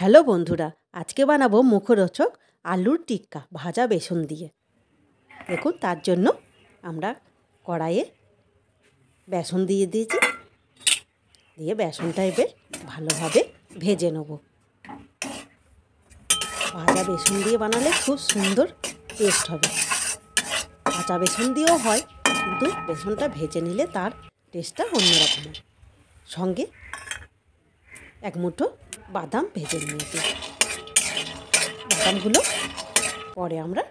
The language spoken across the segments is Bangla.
হ্যালো বন্ধুরা, আজকে বানাবো মুখরোচক আলুর টিক্কা ভাজা বেসন দিয়ে। দেখুন, তার জন্য আমরা কড়াইয়ে বেসন দিয়ে দিয়েছি, দিয়ে বেসনটা এবার ভালোভাবে ভেজে নেব। ভাজা বেসন দিয়ে বানালে খুব সুন্দর টেস্ট হবে। কাঁচা বেসন দিয়েও হয়, কিন্তু বেসনটা ভেজে নিলে তার টেস্টটা অন্যরকম। সঙ্গে এক মুঠো বাদাম ভেজে নিয়েছি। বাদামগুলো পরে আমরা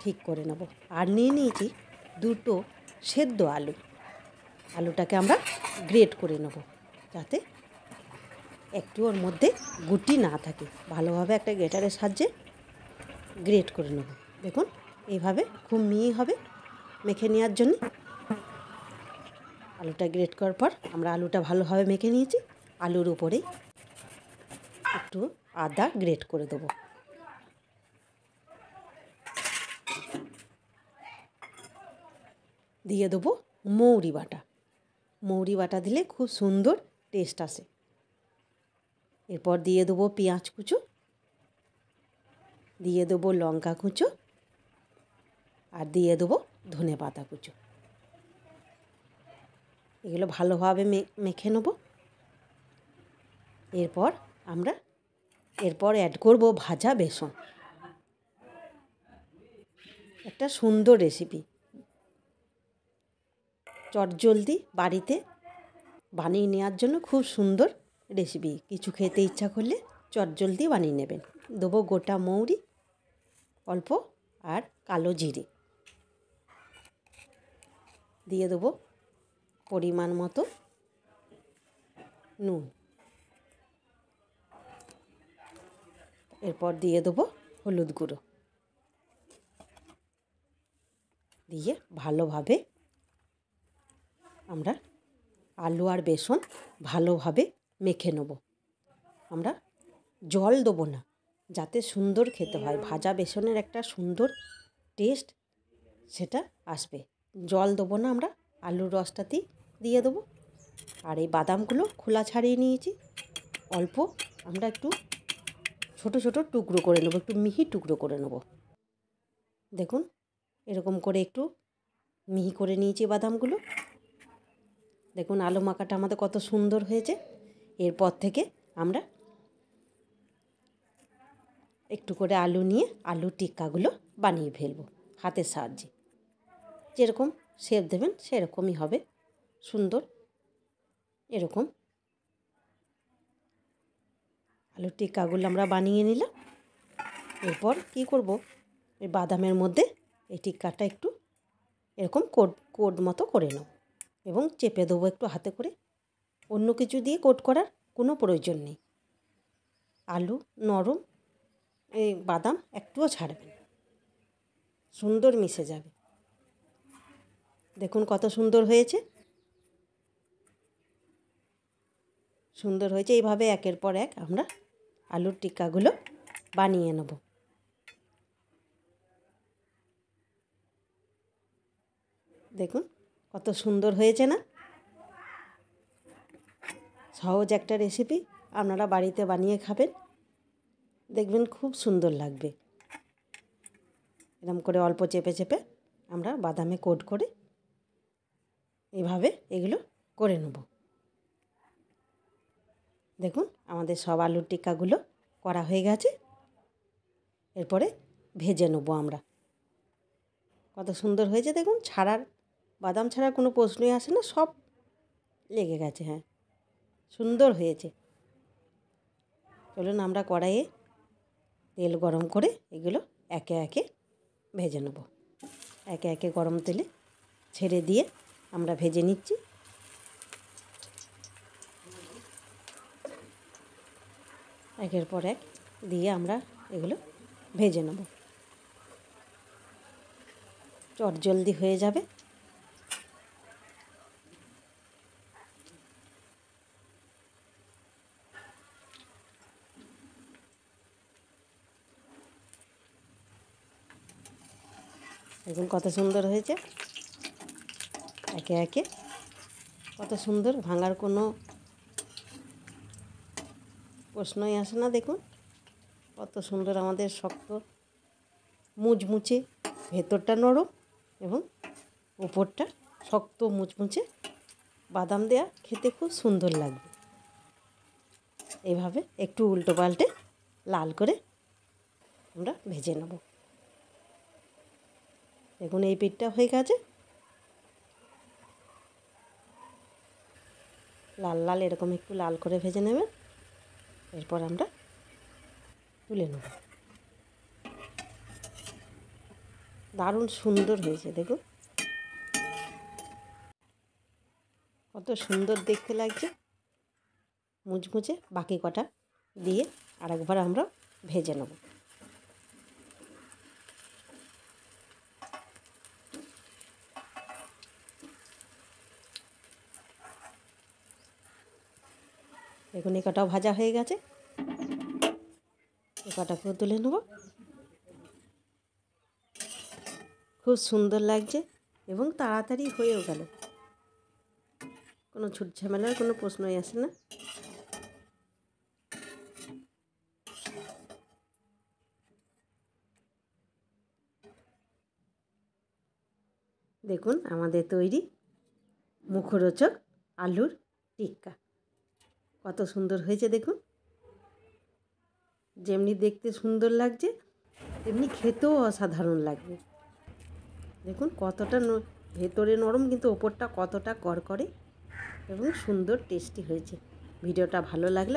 ঠিক করে নেব। আর নিয়ে নিয়েছি দুটো সেদ্ধ আলু। আলুটাকে আমরা গ্রেট করে নেব, যাতে একটু ওর মধ্যে গুটি না থাকে। ভালোভাবে একটা গ্রেটারের সাহায্যে গ্রেট করে নেব। দেখুন, এইভাবে খুব মিহি হবে মেখে নেওয়ার জন্য। আলুটা গ্রেট করার পর আমরা আলুটা ভালোভাবে মেখে নিয়েছি। আলুর উপরে একটু আদা গ্রেট করে দেবো। দিয়ে দেবো মৌরি বাটা। মৌরি বাটা দিলে খুব সুন্দর টেস্ট আসে। এরপর দিয়ে দেবো পেঁয়াজ কুচো, দিয়ে দেবো লঙ্কা কুচো, আর দিয়ে দেবো ধনে পাতা কুচো। এগুলো ভালোভাবে মেখে নেব। এরপর আমরা অ্যাড করব ভাজা বেসন। একটা সুন্দর রেসিপি, চটজলদি বাড়িতে বানিয়ে নেওয়ার জন্য খুব সুন্দর রেসিপি। কিছু খেতে ইচ্ছা করলে চটজলদি বানিয়ে নেবেন। দেবো গোটা মৌরি অল্প, আর কালো জিরে দিয়ে দেবো পরিমাণ মতো নুন। এরপর দিয়ে দেবো হলুদ গুঁড়ো, দিয়ে ভালোভাবে আমরা আলু আর বেসন ভালোভাবে মেখে নেব। আমরা জল দেবো না, যাতে সুন্দর খেতে হয়। ভাজা বেসনের একটা সুন্দর টেস্ট সেটা আসবে। জল দেবো না, আমরা আলুর রসটাতেই দিয়ে দেবো। আর এই বাদামগুলো খোলা ছাড়িয়ে নিয়েছি, অল্প আমরা একটু ছোট ছোট টুকরো করে নেবো, একটু মিহি টুকরো করে নেব। দেখুন, এরকম করে একটু মিহি করে নিয়েছি বাদামগুলো। দেখুন, আলু মাখাটা আমাদের কত সুন্দর হয়েছে। এরপর থেকে আমরা একটু করে আলু নিয়ে আলুর টিক্কাগুলো বানিয়ে ফেলবো হাতের সাহায্যে। যেরকম শেপ দেবেন সেরকমই হবে সুন্দর। এরকম আলুর টিক্কাগুলো আমরা বানিয়ে নিলাম। এরপর কী করব, এই বাদামের মধ্যে এই টিক্কাটা একটু এরকম কোট মতো করে নেব এবং চেপে দেবো একটু হাতে করে। অন্য কিছু দিয়ে কোট করার কোনো প্রয়োজন নেই। আলু নরম, এই বাদাম একটুও ছাড়বে না, সুন্দর মিশে যাবে। দেখুন কত সুন্দর হয়েছে, সুন্দর হয়েছে। এইভাবে একের পর এক আমরা আলুর টিক্কাগুলো বানিয়ে নেব। দেখুন কত সুন্দর হয়েছে না? সহজ একটা রেসিপি, আপনারা বাড়িতে বানিয়ে খাবেন, দেখবেন খুব সুন্দর লাগবে। এরকম করে অল্প চেপে চেপে আমরা বাদামে কোট করে এইভাবে এগুলো করে নেব। দেখুন, আমাদের সব আলুর টিক্কাগুলো করা হয়ে গেছে। এরপরে ভেজে নেব আমরা। কত সুন্দর হয়েছে দেখুন, বাদাম ছাড়ার কোনো প্রশ্নই আসে না, সব লেগে গেছে। হ্যাঁ, সুন্দর হয়েছে। চলুন আমরা কড়াইয়ে তেল গরম করে এগুলো একে একে ভেজে নেব। একে একে গরম তেলে ছেড়ে দিয়ে আমরা ভেজে নিচ্ছি। একের পর এক দিয়ে আমরা এগুলো ভেজে নেব, চটজলদি হয়ে যাবে। দেখুন কত সুন্দর হয়েছে, একে একে কত সুন্দর, ভাঙার কোনো প্রশ্নই আসে না। দেখুন কত সুন্দর আমাদের শক্ত মুচমুচে, ভেতরটা নরম এবং উপরটা শক্ত মুচমুচে বাদাম দেয়া, খেতে খুব সুন্দর লাগবে। এভাবে একটু উল্টো পাল্টে লাল করে আমরা ভেজে নেব। দেখুন এই পিঠটা হয়ে গেছে, লাল লাল এরকম একটু লাল করে ভেজে নেবেন। এরপর আমরা তুলে নেব। দারুণ সুন্দর হয়েছে, দেখুন কত সুন্দর দেখতে লাগছে মুচমুচে। বাকি কটা দিয়ে আরেকবার আমরা ভেজে নেব। দেখুন এই কটাও ভাজা হয়ে গেছে, এই কটাকেও তুলে নেব। খুব সুন্দর লাগছে এবং তাড়াতাড়ি হয়েও গেল, কোনো ছুট ঝামেলার কোনো প্রশ্নই আসে না। দেখুন আমাদের তৈরি মুখরোচক আলুর টিক্কা কত সুন্দর হয়েছে। দেখুন যেমনি দেখতে সুন্দর লাগছে তেমনি খেতেও অসাধারণ লাগবে। দেখুন কতটা ভেতরে নরম কিন্তু ওপরটা কতটা কড়কড়ে এবং সুন্দর টেস্টি হয়েছে। ভিডিওটা ভালো লাগলে